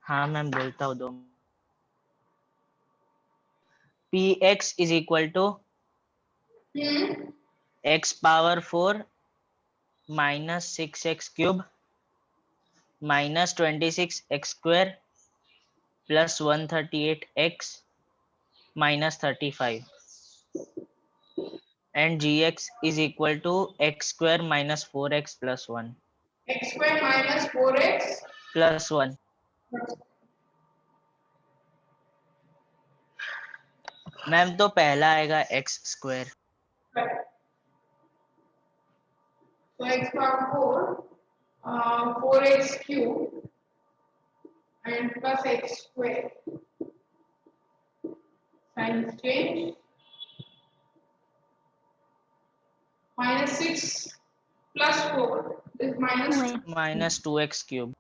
हाँ मैम बोलता हूँ दो। px is equal to x power 4 minus 6x cube minus 26x square plus 138x minus 35 and gx is equal to x square minus 4x plus 1 x square minus 4x plus 1. Ma'am तो पहला आएगा x square. So x power 4, 4x cube and plus x square. Signs change. Minus 6 plus 4 is minus 2x cube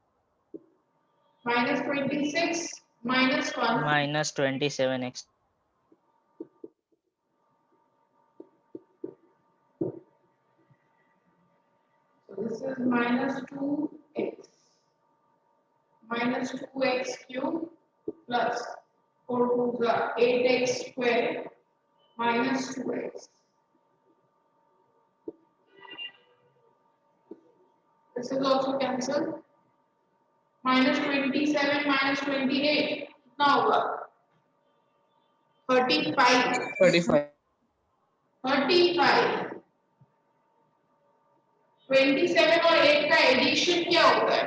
minus 26 minus 1 minus 27x. So this is minus 2x minus 2x cube plus 4 to the 8x square minus 2x. This is also cancelled. Minus 27 minus 28. Now 35. 35. 35. 27 और 8 का addition क्या होता है?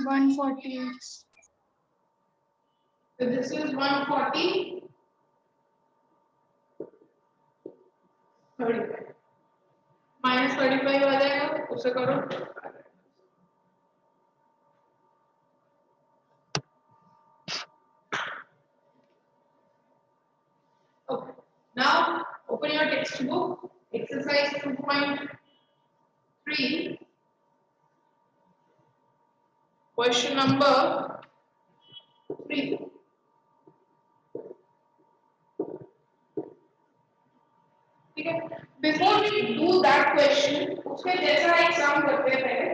148. So this is 140. 35. Minus 35 आ जाएगा, उसे करो. Okay. Now open your textbook. Exercise 2.3. Question number 3. ठीक है. Before we do that question, उसके जैसा एक सम करते हैं पहले.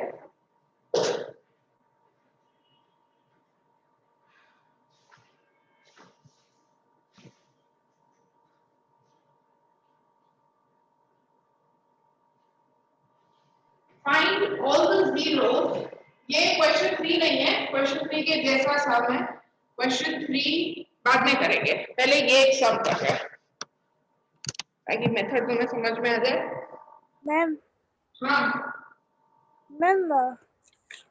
Find all the zeros. ये क्वेश्चन 3 नहीं है, क्वेश्चन 3 के जैसा सम है. क्वेश्चन 3 बाद में करेंगे, पहले ये एक सम करते हैं ताकि मेथड तुम्हें समझ में आ जाए. मैम हाँ मैम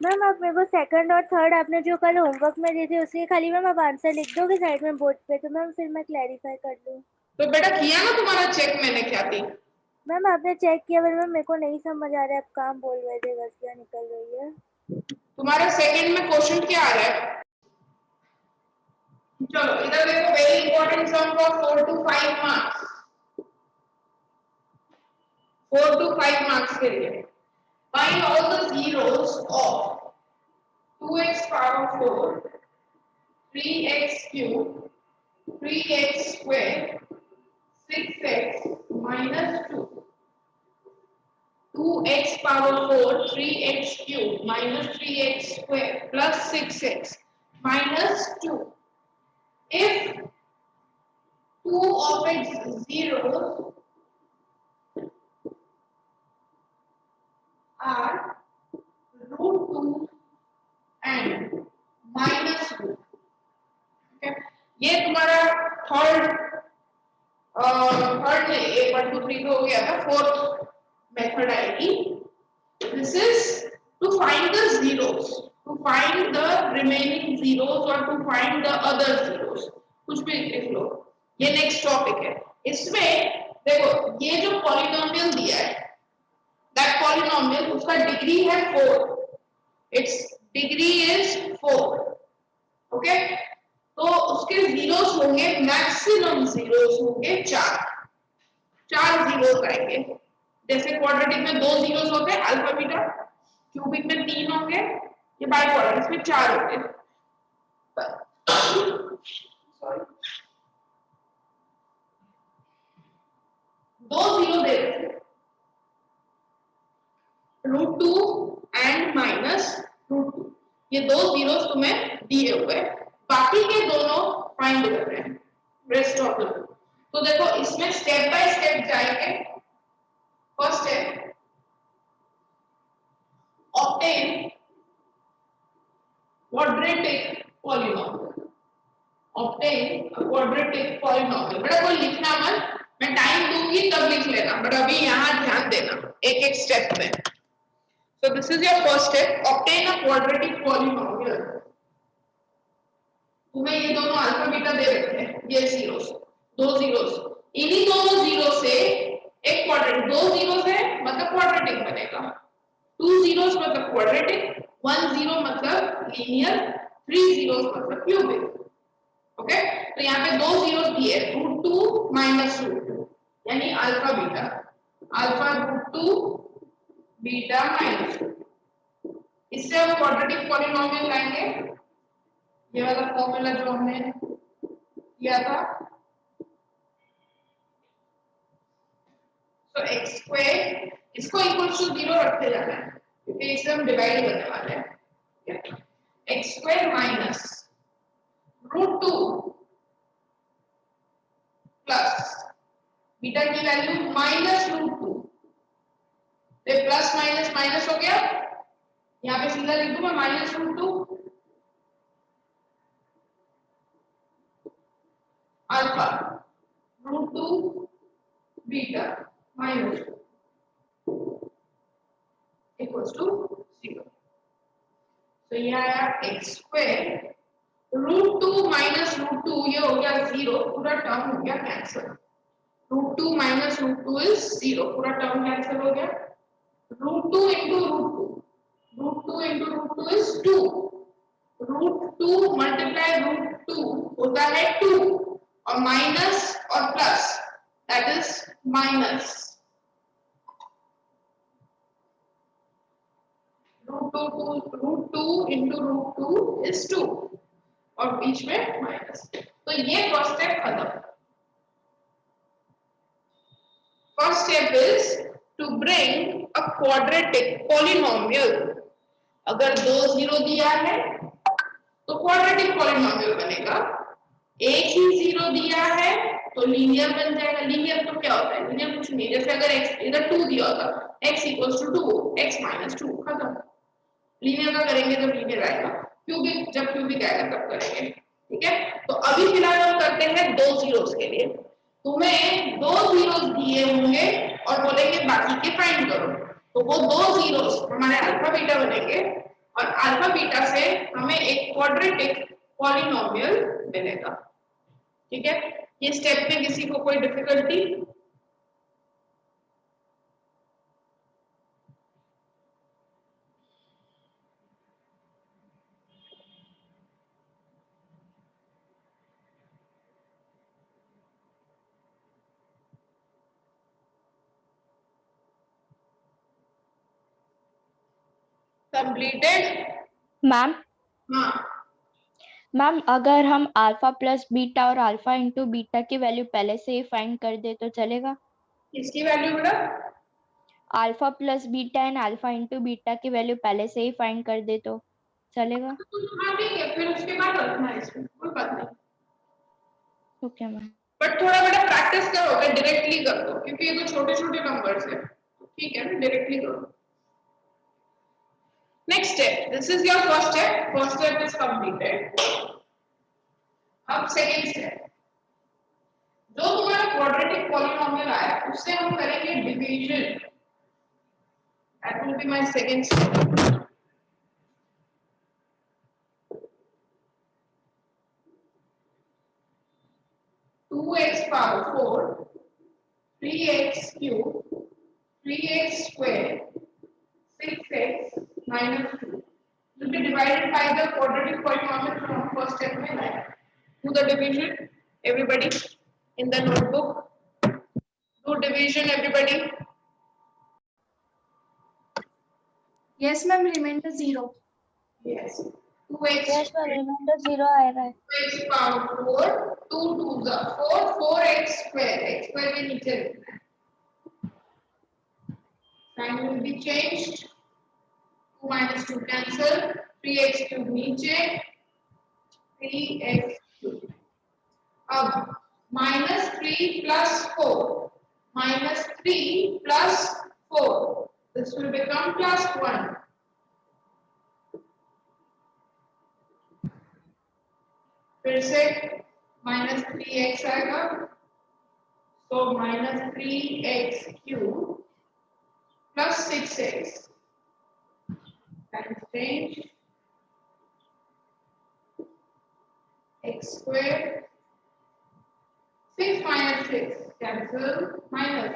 मैम आप मेरे को सेकंड और थर्ड आपने जो कल होमवर्क में दिए थे उसके खाली मैम आप आंसर लिख दोगे साइड में बोर्ड पे, तो मैम फिर मैं क्लैरिफाई कर लूँ. तो बेटा किया ना तुम्हारा चेक मैंने क्या थी. मैम आपने चेक किया पर मैम मेरे को नहीं समझ आ रहा है आप काम बोल रहे थे, गलतियाँ निकल रही है. तुम्हारा सेकंड में क्वेश्चन क्या आ रहा है? चलो इधर देखो, very important sum for 4 to 5 marks. 4 to 5 marks के लिए find all the zeros of 2x power 4, 3x cube, 3x square, 6x minus 2. 2x power 4, 3x cube minus 3x square plus 6x minus 2. If two of its zeros are root 2 and minus 2. Okay? ये तुम्हारा third नहीं, 1 2 3 तो हो गया था, fourth method आएगी. This is to find the zeros, to find the remaining zeros or to find the other zeros. कुछ भी लिख लो. ये नेक्स्ट टॉपिक है. इसमें देखो ये जो पॉलिनोमियल दिया है, that polynomial उसका डिग्री है 4. Its degree is 4. Okay? तो उसके जीरोस होंगे, मैक्सिमम जीरोस होंगे 4 जीरोस आएंगे. जैसे क्वाड्रेटिक में 2 जीरोस होते हैं अल्फा बीटा, क्यूबिक में 3 होंगे, ये बाई क्वाड्रेटिक में 4 होंगे. सॉरी, 2 जीरो दे रहे हैं, √2 and -2. ये दो जीरोस तुम्हें दिए हुए, बाकी के दोनों फाइंड कर रहे हैं रेस्ट ऑफ द। तो देखो इसमें स्टेप बाय स्टेप जाएंगे। First step, obtain quadratic polynomial. Obtain a quadratic polynomial. बेटा कोई लिखना मत, मैं टाइम दूंगी तब लिख लेना, बट अभी यहाँ ध्यान देना एक एक स्टेप में। So this is your first step, obtain a quadratic polynomial. तुम्हें ये दोनों अल्फा बीटा दे रखे हैं, ये जीरोस, दो जीरोस, इन्हीं दोनों जीरो से एक क्वाड्रेटिक, दो जीरोस है मतलब क्वाड्रेटिक बनेगा, टू जीरोस मतलब क्वाड्रेटिक, वन जीरो मतलब लीनियर, थ्री जीरोस मतलब क्यूबिक। ओके, तो यहाँ पे दो जीरोस दिए, √2 माइनस √2 यानी alpha beta, alpha √2 beta minus, इससे हम क्वाड्रेटिक पॉलीनोमियल लाएंगे। ये वाला फॉर्मूला जो हमने किया था, तो x स्क्वायर इसको इक्वल टू 0 रखते जाना है क्योंकि इसे हम डिवाइड करने वाले हैं। x square minus √2 plus beta की वैल्यू माइनस √2, तो प्लस माइनस माइनस हो गया, यहाँ पे सीधा लिख दूं मैं minus √2 alpha √2 beta minus equals to 0। तो ये आया x स्क्वायर √2 माइनस √2, ये हो गया 0, पूरा टर्म हो गया कैंसिल। √2 माइनस √2 इज 0, पूरा टर्म कैंसिल हो गया। √2 into √2 into √2 is 2, √2 multiply √2 होता है 2, और माइनस और plus that is minus √2 into √2 is 2 और बीच में माइनस। तो ये फर्स्ट स्टेप खत्म। First step is to bring a quadratic polynomial. अगर दो जीरो दिया है तो क्वाड्रेटिक पॉलीनोमियल बनेगा, एक ही जीरो दिया है तो लीनियर बन जाएगा। लीनियर तो क्या होता है, लीनियर कुछ नहीं, जैसे अगर x इधर 2 दिया होता, x equals to 2, x minus 2, खत्म। लीनियर का करेंगे जब लीनियर आएगा, क्यूबिक जब क्यूबिक आएगा तब करेंगे, ठीक है। तो अभी फिलहाल हम करते हैं दो जीरोस के लिए। तुम्हें दो जीरोस दिए होंगे और बोलेंगे बाकी के फाइंड करो, तो वो दो जीरोस हमारे अल्फा बीटा बनेंगे और अल्फा बीटा से हमें एक क्वाड्रेटिक पॉलीनोमियल मिलेगा, ठीक है। ये स्टेप में किसी को कोई डिफिकल्टी? कंप्लीटेड? मैम हाँ, मैम अगर हम अल्फा प्लस बीटा और अल्फा इंटू बीटा की वैल्यू पहले से ही फाइंड कर दे तो चलेगा? इसकी वैल्यू बेटा alpha plus beta and alpha into beta की वैल्यू पहले से ही फाइंड कर दे तो चलेगा? हाँ ठीक है, फिर उसके बाद रखना है, इसमें कोई बात नहीं। Okay ma'am. बट थोड़ा बेटा प्रैक्टिस करोगे, डायरेक्टली कर दो क्योंकि ये तो छोटे छोटे नंबर्स है, ठीक है ना, डायरेक्टली करो। Next step, this is your first step, first step is completed. अब सेकंड स्टेप, जो तुम्हारा क्वाड्रेटिक पॉलीनोमियल आया उससे हम करेंगे division, that will be my second step. 2x power 4, 3x cube, 3x square, 6x minus 2 will be divided by the quadratic polynomial from first step में लाया। Do the division, everybody in the notebook. Do division, everybody. Yes, ma'am. Remainder 0. Yes. 2x. Yes ma'am, remainder 0 आएगा। 2x power 4, 2 2 the 4, 4x square, x square के नीचे लिखना है। Sign will be changed. 2 minus 2 cancel. 3x cube नीचे 3x cube. अब -3 plus 4 -3 plus 4 this will become +1 फिर से -3x आएगा तो -3x cube plus 6x times change x square 6 minus 6 cancel minus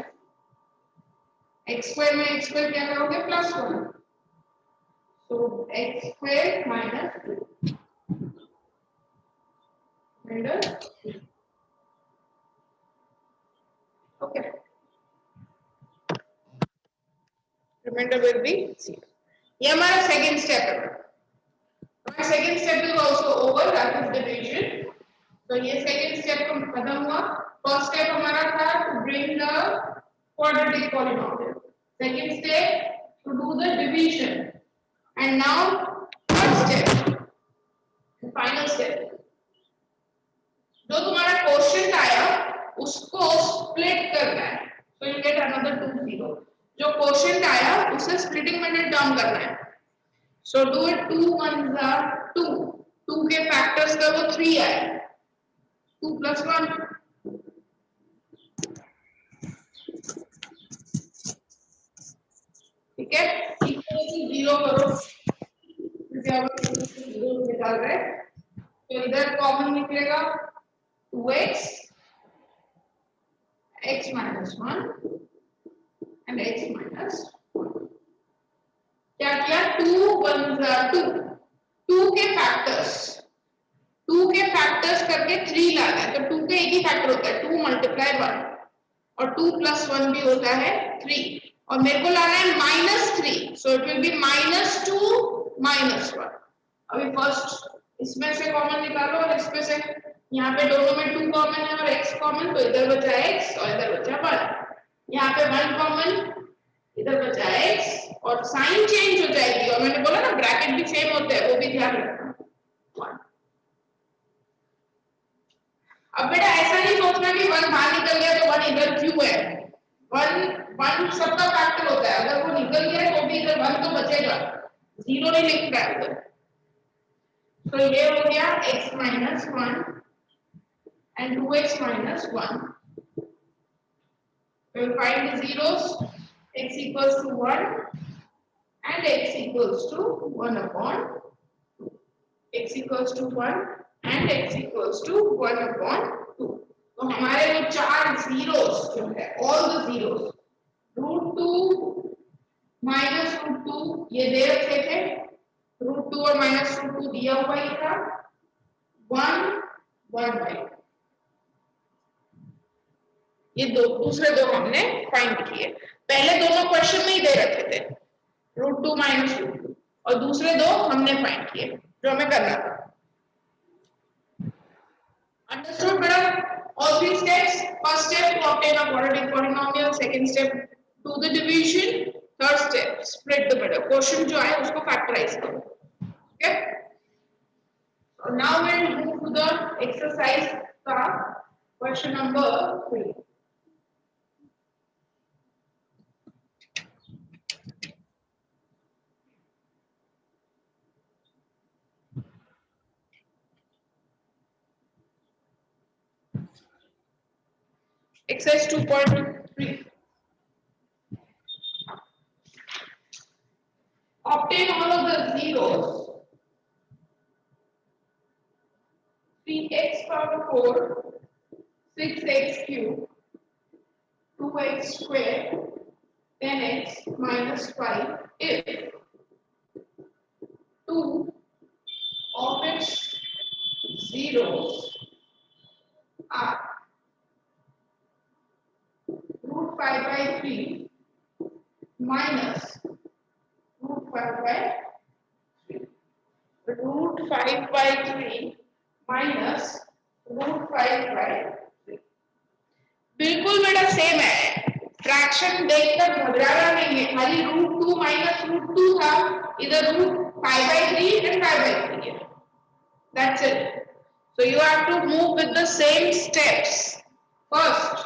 x square में x square क्या करोगे +1 so x square minus 2 okay remainder will be 0 ये हमारा सेकंड स्टेप है हमारा second step is also over that is division तो ये second step खत्म हुआ फर्स्ट स्टेप हमारा था to bring the quadratic polynomial second step to do the division and now third step and final step जो तुम्हारा क्वेश्चन आया उसको स्प्लिट करना है so you get another 2 0 जो क्वेश्चन आया उसे स्प्लिटिंग मेथड टर्म करना है so do it 2 1s are 2 2 के फैक्टर्स का वो 3 आया 2 plus 1 ठीक है इक्वल टू 0 करो क्योंकि अब 0 निकाल रहे हैं तो इधर कॉमन निकलेगा 2x x minus 1 and x minus 1 क्या किया 2 1s are 2 2 के फैक्टर्स करके 3 लाना है तो 2 के एक ही फैक्टर होता है 2 multiply 1 और 2 plus 1 भी होता है 3 और मेरे को लाना है -3 so it will be -2 -1 अभी फर्स्ट इसमें से कॉमन निकालो और इसमें से यहाँ पे दोनों में 2 कॉमन है और x कॉमन तो इधर बचा x और इधर बचा 1 यहाँ पे 1 कॉमन इधर बचा x और साइन चेंज हो जाएगी और मैंने बोला ना ब्रैकेट भी सेम होते हैं वो भी ध्यान रखना 1 अब बेटा ऐसा नहीं सोचना कि 1 बाहर निकल गया तो 1 इधर क्यों है 1 सबका फैक्टर होता है अगर वो निकल गया तो भी इधर 1 तो बचेगा 0 नहीं लिख रहा है उधर तो ये हो गया x minus 1 and 2x minus 1 we will find the zeros x equals to 1 and x equals to 1 upon 2 x equals to 1 and x equals to 1 upon 2 तो हमारे जो चार zeros जो है all the zeros √2 minus √2 ये दे रखे थे √2 और -√2 दिया हुआ ही था 1 1/2 ये दूसरे दो हमने फाइंड किए पहले दोनों क्वेश्चन में ही दे रखे थे √2 -√2 और दूसरे दो हमने फाइंड किए जो हमें करना था अंडरस्टूड बेटा all three steps first step to obtain a quadratic polynomial second step do the division third step split the middle question जो आए उसको फैक्टराइज करो okay so now we'll move to the exercise का question number 3 exercise 2.3 obtain all of the zeros 3x power 4 6x cube 2x square 10x minus 5 if 2 of its zeros are √5/3 minus √5/3 √5/3 minus √5/3 बिल्कुल बेटा same है fraction देखकर घबराना नहीं है खाली √2 minus √2 था इधर 5/3 and 5/3. That's it. So you have to move with the same steps. First,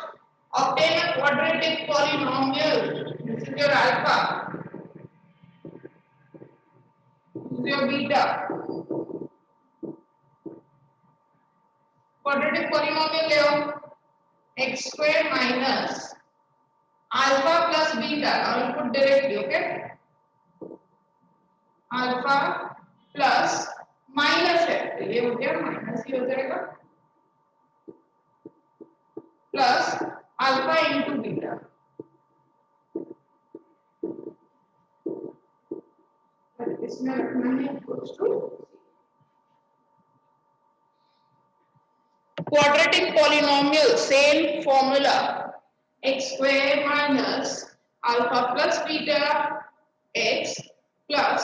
obtain a quadratic polynomial. This is your alpha. This is your beta. Quadratic polynomial ले आओ. X square minus alpha plus beta. Now you put directly, okay? Alpha plus minus है तो ये हो गया minus ही हो जाएगा plus alpha into beta इसमें रखना है equals to quadratic polynomial same formula x square minus alpha plus beta x plus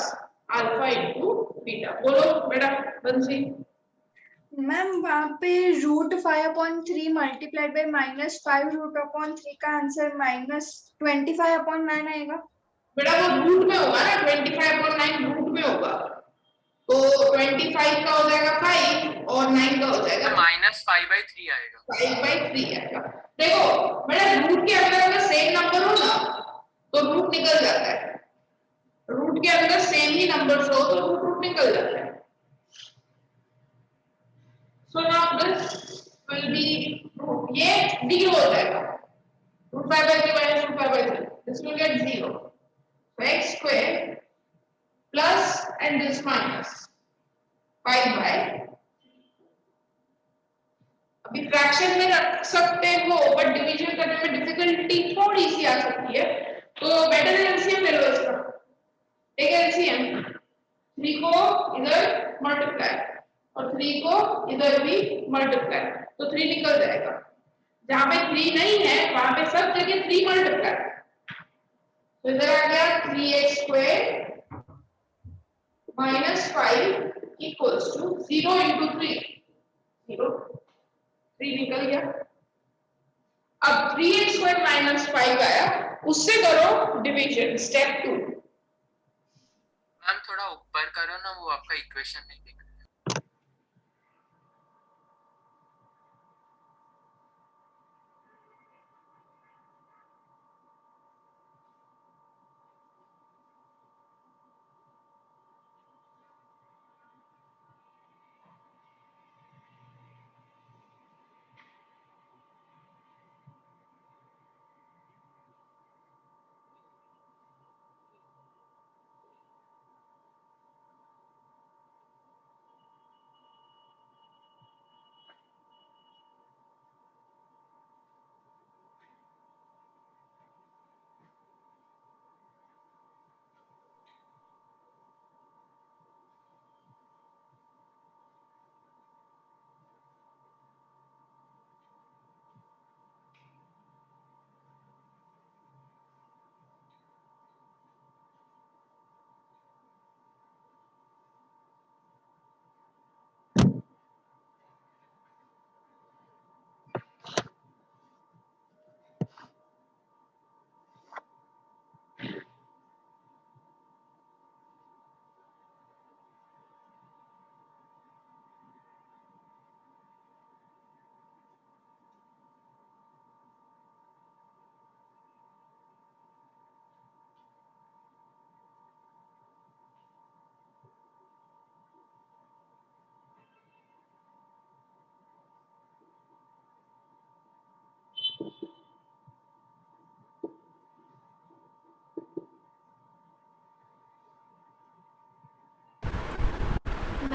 alpha into beta बोलो बेटा बंसी मैम वहाँ पे √5/3 मल्टीप्लाइड बाय -5 √3 का आंसर -25/9 आएगा। बेटा वो रूट में होगा ना 25/9 रूट में होगा तो 25 का हो जाएगा 5 और 9 का हो जाएगा -5/3 आएगा 5/3 आएगा। देखो बेटा रूट के अंदर अगर सेम नंबर हो ना तो रूट निकल जाता है रूट के अंदर सेम ही नंबर्स हो तो रूट निकल जाता है। So now this will be ये 0 हो जाएगा √5/3 - √5/3 this will get 0 so x square plus and this minus 5/, अभी फ्रैक्शन में रख सकते हो बट डिवीजन करने में डिफिकल्टी थोड़ी सी आ सकती है तो बेटर है एलसीएम ले लो इसका ठीक है एलसीएम 3 को इधर मल्टीप्लाई और 3 को इधर भी मल्टीप्लाई तो 3 निकल जाएगा जहां पे 3 नहीं है वहां पे सब जगह 3 मल्टीप्लाई तो इधर आ गया 3x square minus 5 equals to 0 into 3 0 3 निकल गया। अब 3x स्क्वायर माइनस 5 आया उससे करो डिवीजन स्टेप 2 मैम थोड़ा ऊपर करो ना वो आपका इक्वेशन नहीं दिख रहा है।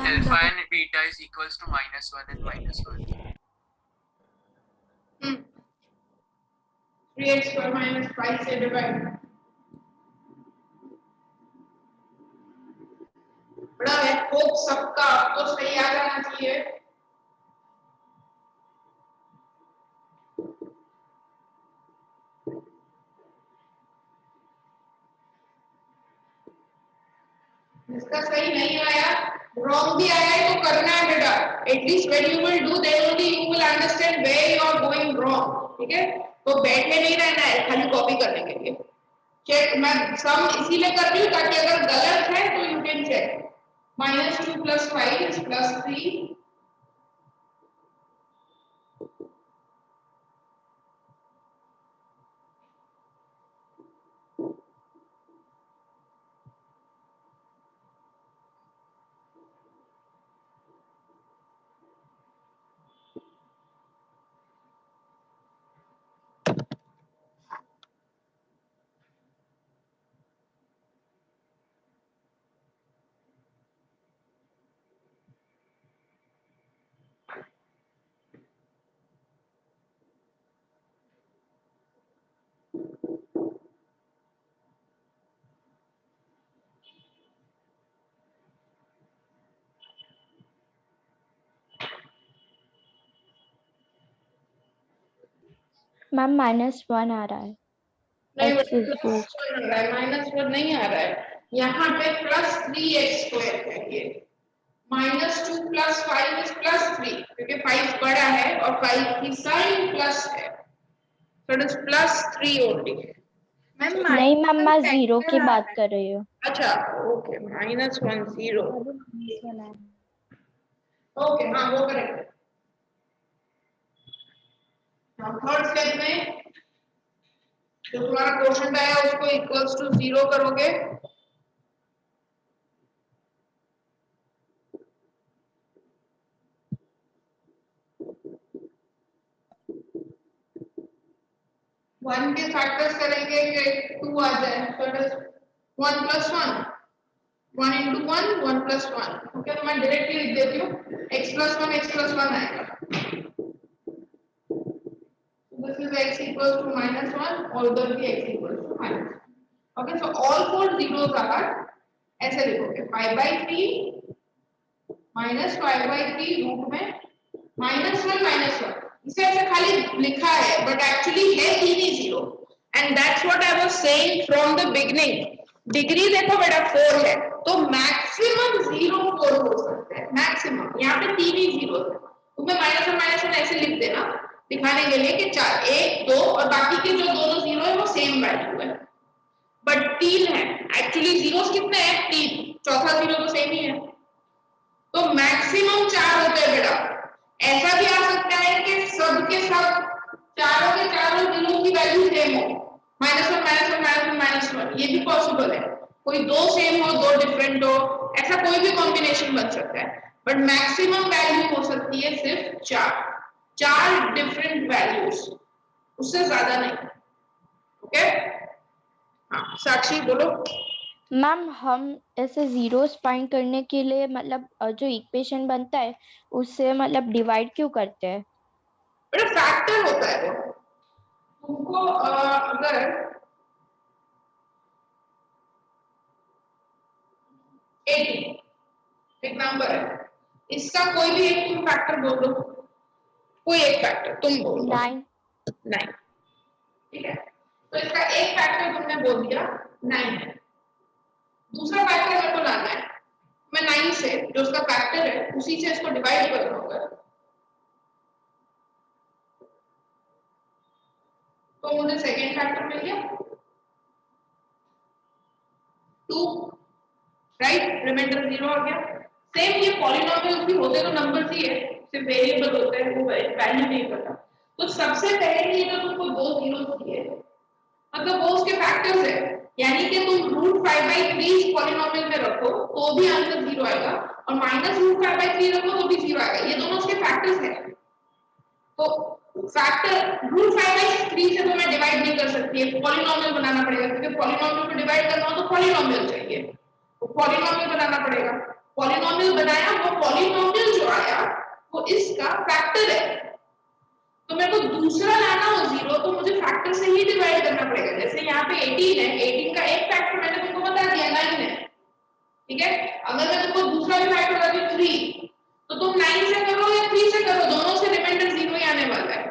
Alpha and beta is equals to -1 and -1. 3x square minus 5 से डिवाइड बड़ा है होप सबका आपको सही आ जाना चाहिए जिसका सही नहीं आया रॉन्ग भी आया है तो करना है बेटा at least when you will do then only you will understand where you are going wrong ठीक है तो बैठे नहीं रहना है खाली कॉपी करने के लिए चेक मैं सम इसीलिए कर रही हूं ताकि अगर गलत है तो you can check -2 + 5 is +3. Ma'am -1 आ रहा है। नहीं X is बेटा good. -1 नहीं आ रहा है, यहाँ पे +3x² है ये। -2 + 5 is +3 क्योंकि 5 बड़ा है और 5 की साइन प्लस है, so it is +3 only. Ma'am नहीं मैम, मैं -1 जीरो की फैक्टर आ बात रहा है। कर रही हूँ। अच्छा ओके, -1 0 अभी -1 आया। ओके, हाँ वो करेक्ट। थर्ड स्टेप में जो तुम्हारा क्वेश्चन आया उसको इक्वल्स टू 0 करोगे। वन के फैक्टर्स करेंगे कि 2 आ जाए, so it is 1 + 1, 1 × 1 1 + 1। ओके, तो मैं डायरेक्टली लिख देती हूँ, x + 1 आएगा। This is x equals to -1 और उधर भी x equals to -1। Okay, so all four zeros are ऐसे लिखोगे 5/3 -5/3 रूट में -1 इसे ऐसे खाली लिखा है बट एक्चुअली है 3 ही zero, and that's what I was saying from the beginning. Degree देखो बेटा 4 है तो मैक्सिमम 0 4 हो सकता है, मैक्सिमम। यहाँ पे 3 ही जीरो है, तुम्हें -1 ऐसे लिख देना दिखाने के लिए कि 4 1 2 और बाकी के जो दोनों जीरो है वो सेम वैल्यू है, बट 3 है एक्चुअली। जीरोस कितने हैं? 3, चौथा जीरो तो सेम ही है, तो मैक्सिमम 4 होते हैं बेटा। ऐसा भी आ सकता है कि सब के सब चारों के चारों जीरो की वैल्यू सेम हो, -1 ये भी पॉसिबल है। कोई दो सेम हो दो डिफरेंट हो, ऐसा कोई भी कॉम्बिनेशन बन सकता है, बट मैक्सिमम वैल्यू हो सकती है सिर्फ 4 डिफरेंट वैल्यूज, उससे ज्यादा नहीं। ओके, हाँ साक्षी बोलो। मैम हम ऐसे जीरोस फाइंड करने के लिए मतलब जो इक्वेशन बनता है उससे मतलब डिवाइड क्यों करते हैं? बेटा फैक्टर होता है वो, तुमको अगर 80 एक नंबर है, इसका कोई भी एक तुम फैक्टर बोल दो, कोई एक फैक्टर तुम बोल दो। 9। 9, ठीक है, तो इसका एक फैक्टर तुमने बोल दिया 9 है, दूसरा फैक्टर मेरे को लाना है, मैं 9 से जो उसका फैक्टर है उसी से इसको डिवाइड कर दूंगा, तो मुझे सेकेंड फैक्टर मिल गया 2, राइट, रिमाइंडर 0 आ गया। सेम ये पॉलिनोमियल्स भी होते तो नंबर्स ही है, सिर्फ वेरिएबल होते हैं, वो वैल्यू नहीं पता। तो सबसे पहले ये जो तुमको दो जीरोस दिए मतलब वो उसके फैक्टर्स है, यानी कि तुम √5/3 पॉलिनोमियल में रखो तो भी आंसर 0 आएगा, और -√5/3 रखो तो भी 0 आएगा, ये दोनों उसके फैक्टर्स है। तो फैक्टर √5/3 से तो मैं डिवाइड नहीं कर सकती है, पॉलिनोमियल बनाना पड़ेगा, क्योंकि पॉलिनोमियल को डिवाइड करना हो तो पॉलिनोमियल चाहिए, तो पॉलिनोमियल बनाना पड़ेगा। पॉलिनोमियल बनाया, वो पॉलिनोमियल जो आया वो इसका फैक्टर है, तो मेरे को दूसरा लाना हो 0 तो मुझे फैक्टर से ही डिवाइड करना पड़ेगा। जैसे यहाँ पे 18 है, 18 का एक फैक्टर मैंने तुमको बता दिया 9 है, ठीक है। अगर मैं तुमको दूसरा भी फैक्टर बता दूं 3, तो तुम 9 से करो या 3 से करो, दोनों से रिमाइंडर 0 ही आने वाला है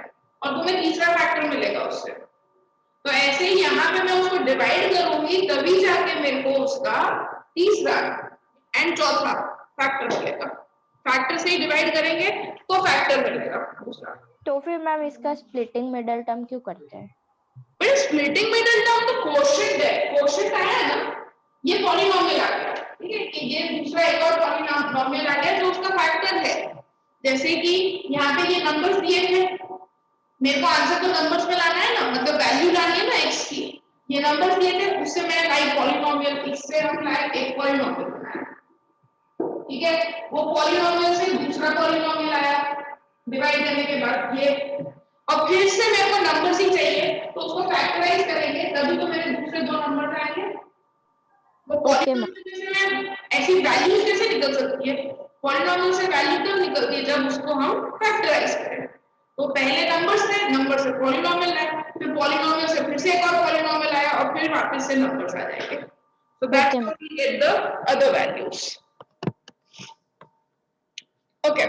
और तुम्हें तीसरा फैक्टर मिलेगा उससे। तो ऐसे ही यहाँ पे मैं उसको डिवाइड करूंगी तभी जाके मेरे को उसका तीसरा एंड चौथा फैक्टर मिलेगा, फैक्टर से ही डिवाइड करेंगे तो फैक्टर मिलेगा दूसरा। तो फिर मैम इसका स्प्लिटिंग मिडल टर्म क्यों करते हैं? स्प्लिटिंग मिडल टर्म तो क्वोशिएंट है, क्वोशिएंट आया है ना, ये पॉलिनोमियल आ गया, ठीक है, कि ये दूसरा एक और पॉलिनोमियल आ गया जो उसका फैक्टर है। जैसे कि यहाँ पे ये नंबर्स दिए थे, मेरे को आंसर तो नंबर्स में लाना है ना, मतलब वैल्यू लानी है ना x की। ये नंबर्स दिए थे, उससे मैं लाई पॉलिनोमियल, इससे हम लाए एक पॉलिनोमियल बनाया, ठीक है। वो पॉलिनोमियल से दूसरा पॉलिनोमियल आया डिवाइड करने के बाद ये, और फिर से मेरे को नंबर्स ही चाहिए, तो उसको फैक्टराइज करेंगे तभी तो मेरे दूसरे दो नंबर आएंगे। वो पॉलिनोमियल में ऐसी वैल्यूज कैसे निकल सकती है? पॉलिनोमियल से वैल्यू तब निकलती है जब उसको हम फैक्टराइज करें। तो पहले नंबर्स थे, नंबर से पॉलिनोमियल आया, फिर पॉलिनोमियल से फिर से एक और पॉलिनोमियल आया, और फिर वापस से नंबर्स आ जाएंगे। So that's how we get the other values. Okay.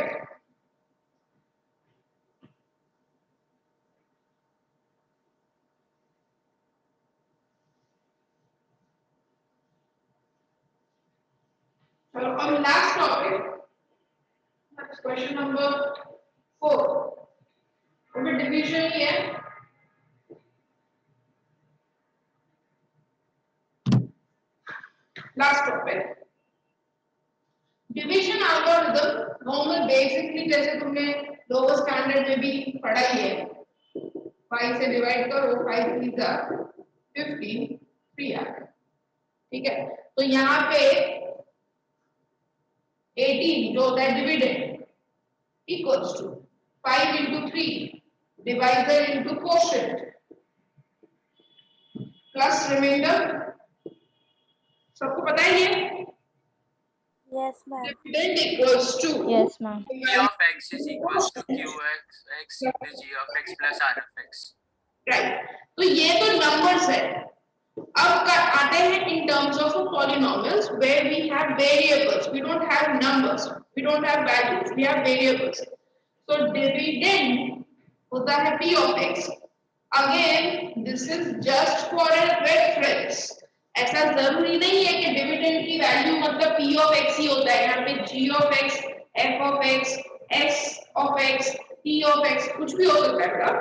So on last topic, that's question number 4. Okay, division ही है। Last topic. Division algorithm normal basically जैसे तुमने लोअर स्टैंडर्ड में भी पढ़ाई है, 5 से डिवाइड करो, 5 3 जा 15 3 आ, ठीक है। तो यहाँ पे 18 जो होता है dividend equals to 5 into 3 divisor into quotient plus remainder. सबको पता है ये? Yes, ma'am. Dividend equals to Yes, ma'am. G of x is equals to Qx into G of x plus R of x. Right. तो ये तो numbers है। अब आते हैं in terms of polynomials where we have variables, we don't have numbers, we don't have values, we have variables. तो dividend होता है p of x। Again this is just for a reference, ऐसा जरूरी नहीं है कि डिविडेंड की value मतलब p of x ही होता है। यहाँ पे g of x, f of x, s of x, t of x कुछ भी हो सकता है बेटा।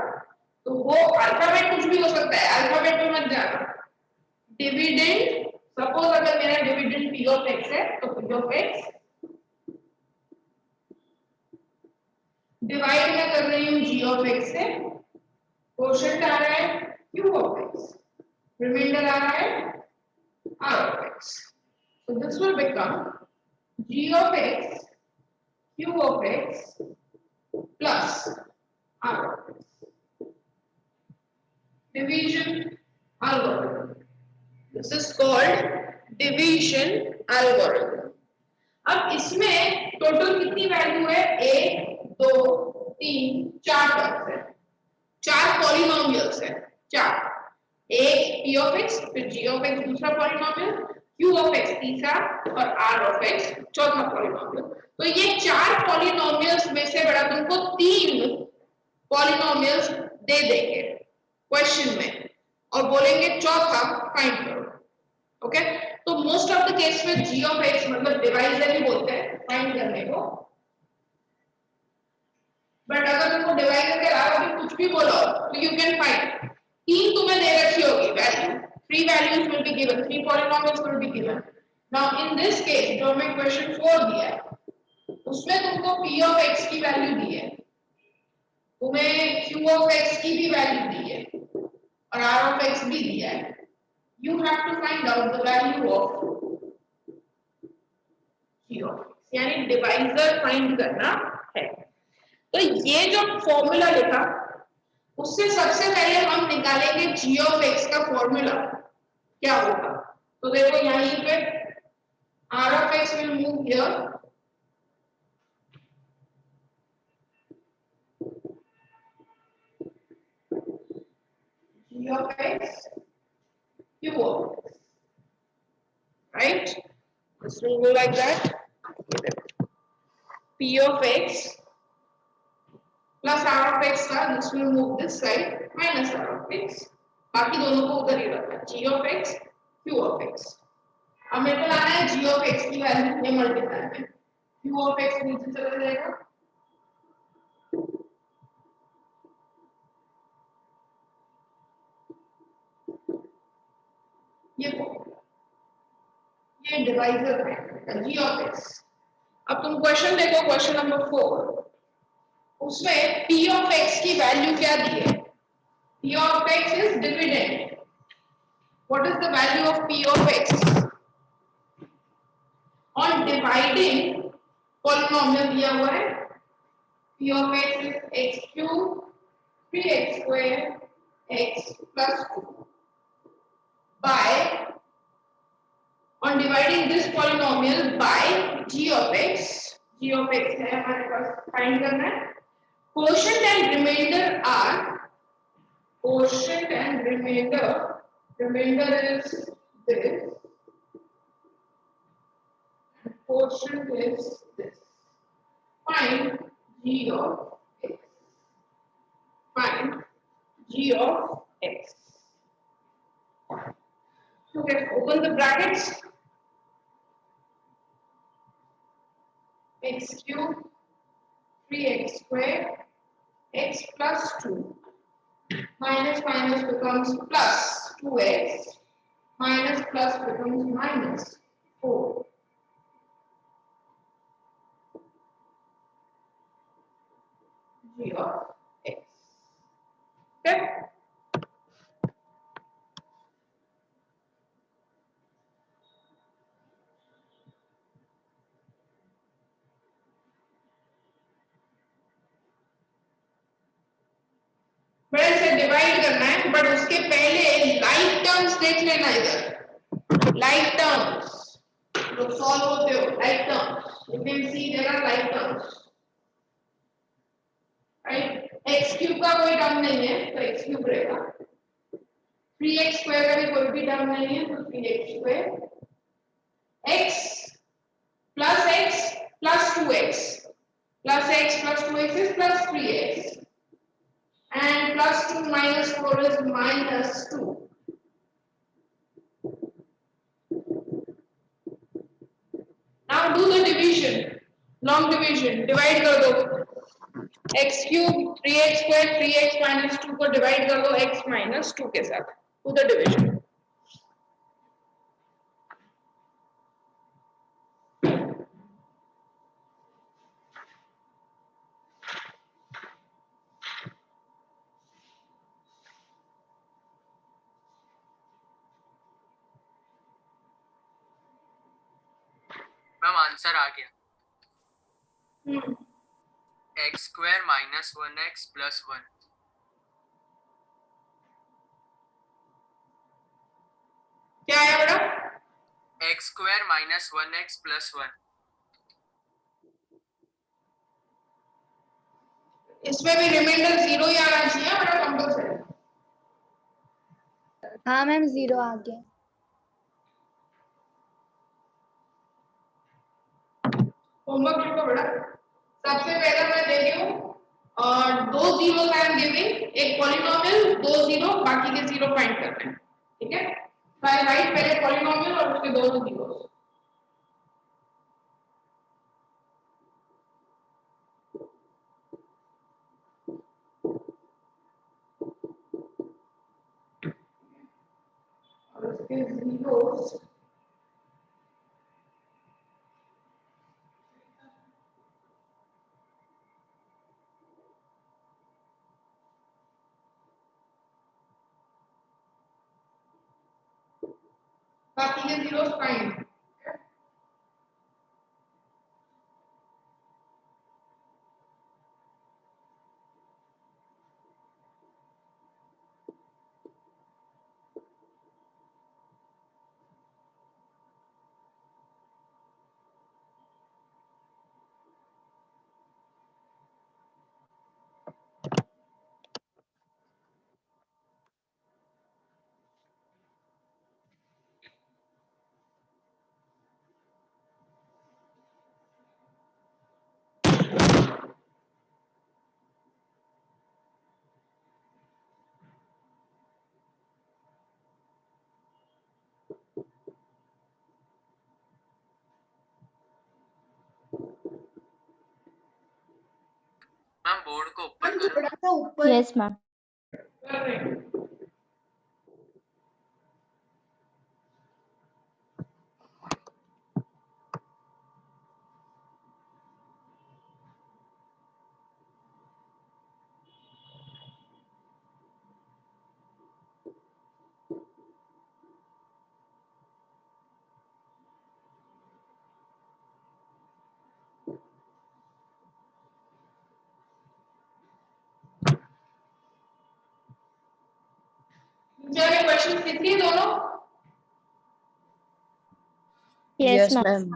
तो वो अल्फाबेट कुछ भी हो सकता है, अल्फाबेट में मत जाना। डिविडेंड, सपोज अगर मेरा डिविडेंड p of x है तो p of x डिवाइड मैं कर रही हूँ g of x से, कोशेंट आ रहा है q of x, रिमाइंडर आ रहा है r of x। So this will become g of x q of x plus r of x. Division algorithm. This is called division algorithm. अब इसमें total कितनी value है? 1 2 3 4 terms है, 4 polynomials है, 4। एक p of x, फिर g of x दूसरा polynomial, q of x तीसरा और r of x चौथा पॉलिनोमियल। तो ये 4 पॉलिनोमियल्स में से बड़ा तुमको 3 पॉलिनोमियल्स दे देंगे क्वेश्चन में और बोलेंगे चौथा फाइंड करो। ओके, तो मोस्ट ऑफ द केस में g of x मतलब डिवाइजर ही बोलते हैं फाइंड करने को। बट अगर तुमको डिवाइजर के अलावा भी कुछ भी बोलो तो यू कैन फाइंड। 3 तुम्हें दे रखी होगी value, 3 values will be given, 3 polynomials will be given. Now in this case जो हमें क्वेश्चन 4 दिया है उसमें तुमको p of x की वैल्यू दी है, तुम्हें q of x की भी वैल्यू दी है और r of x भी दिया है। You have to find out the value of g of x, यानी डिवाइजर फाइंड करना है। तो ये जो फॉर्मूला लिखा उससे सबसे पहले हम निकालेंगे g of x का फॉर्मूला क्या होगा। तो देखो यहीं पे r of x will move here, g of x q of x, right? This will go like that. p of x plus r of x का this will move this side minus r of x, बाकी दोनों को उधर ही रखना, g of x q of x। अब मेरे को लाना है g of x की वैल्यू, ये मल्टीप्लाई में q of x नीचे चला जाएगा, ये ये डिवाइजर है g of x। अब तुम क्वेश्चन देखो, क्वेश्चन नंबर 4, उसमें p of x की वैल्यू क्या दी है? p of x is dividend। what is the value of p of x? on dividing polynomial दिया हुआ है, p of x is x cube 3x square x plus 2 by, on dividing this polynomial by g of x है हमारे पास, find करना है। quotient and remainder are, quotient and remainder is this, quotient is this, find g of x, find g of x। okay, open the brackets, x cube 3x square x plus 2 minus minus becomes plus 2x minus plus becomes minus 4 g of x। okay, बड़े से divide करना है, but उसके पहले like terms देख लेना। इधर like terms लोग सॉल्व होते हो, like terms you can see there are like terms, right. x cube का कोई टर्म नहीं है तो x क्यूब रहेगा, 3x स्क्वायर का भी कोई भी टर्म नहीं है तो 3x square, x plus 2x plus x plus 2x is plus 3x and plus 2 minus 4 is minus 2। now do the division, long division, divide कर दो, x cube 3x square 3x minus 2 को divide कर दो x minus 2 के साथ, do the division। Ma'am answer आ गया, x square minus 1x plus 1। क्या है बेटा? x square minus 1x plus 1। इसमें भी रिमाइंडर 0 ही आना चाहिए बेटा कंपल्सरी। हाँ मैम 0 आ गया। होमवर्क लिखो बेटा। सबसे पहले मैं दे रही हूँ और 2 जीरो आई एम गिविंग, एक पॉलिनोमियल 2 जीरो, बाकी के 0 फाइंड करने हैं, ठीक है। तो आई राइट पहले पॉलिनोमियल और उसके 2 जीरो। और उसके जीरोस बाकी के जीरोस फाइंड। मैम बोर्ड को ऊपर करो। थोड़ा सा ऊपर। Yes ma'am. कर रहे हैं। क्वेश्चन दिख रही है दोनों? Yes ma'am.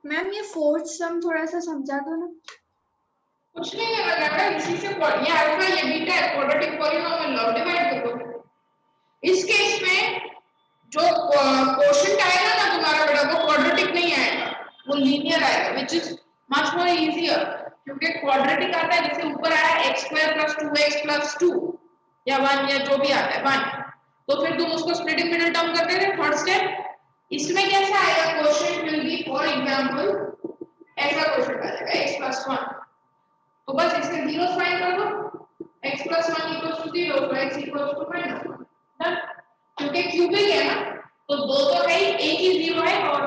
मैम ये फोर्थ सम थोड़ा सा समझा दो ना। कुछ नहीं करना बेटा, इसी से ये अल्फा ये बीटा है, क्वाड्रेटिक पॉलीनोमियल लो, डिवाइड कर दो। इस केस में जो क्वोशंट आएगा ना तुम्हारा बेटा, वो क्वाड्रेटिक नहीं आएगा, वो लीनियर आएगा, which is much more easier, क्योंकि क्वाड्रेटिक आता है जैसे ऊपर आया x² + 2x + 2 या 1 या जो भी आता है 1, तो फिर तुम उसको स्प्लिट इन मिडिल टर्म करते थे थर्ड स्टेप। इसमें कैसा आएगा quotient will be for example ऐसा क्वोशंट आ जाएगा x + 1, तो बस इसके जीरोस फाइंड कर दो, x + 1 = 0 तो x = -1 डन, क्योंकि क्यूबिक है ना तो दो तो है ही, एक ही जीरो है, और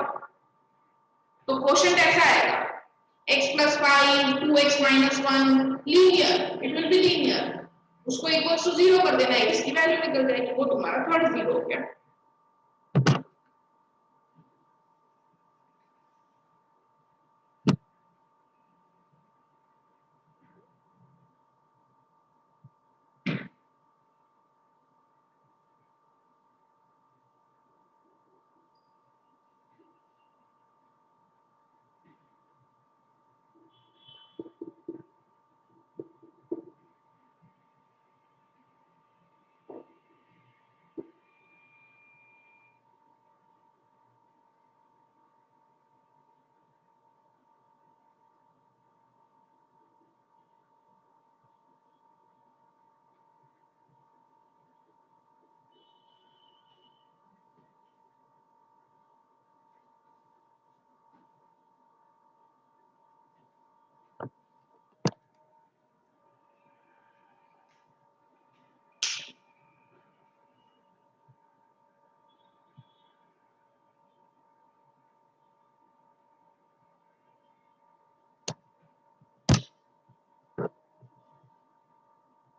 तो क्वोशंट ऐसा आएगा x + 5 2x - 1 linear, it will be linear, उसको = 0 कर देना है, इसकी वैल्यू निकल जाएगी, वो तुम्हारा थर्ड जीरो हो गया।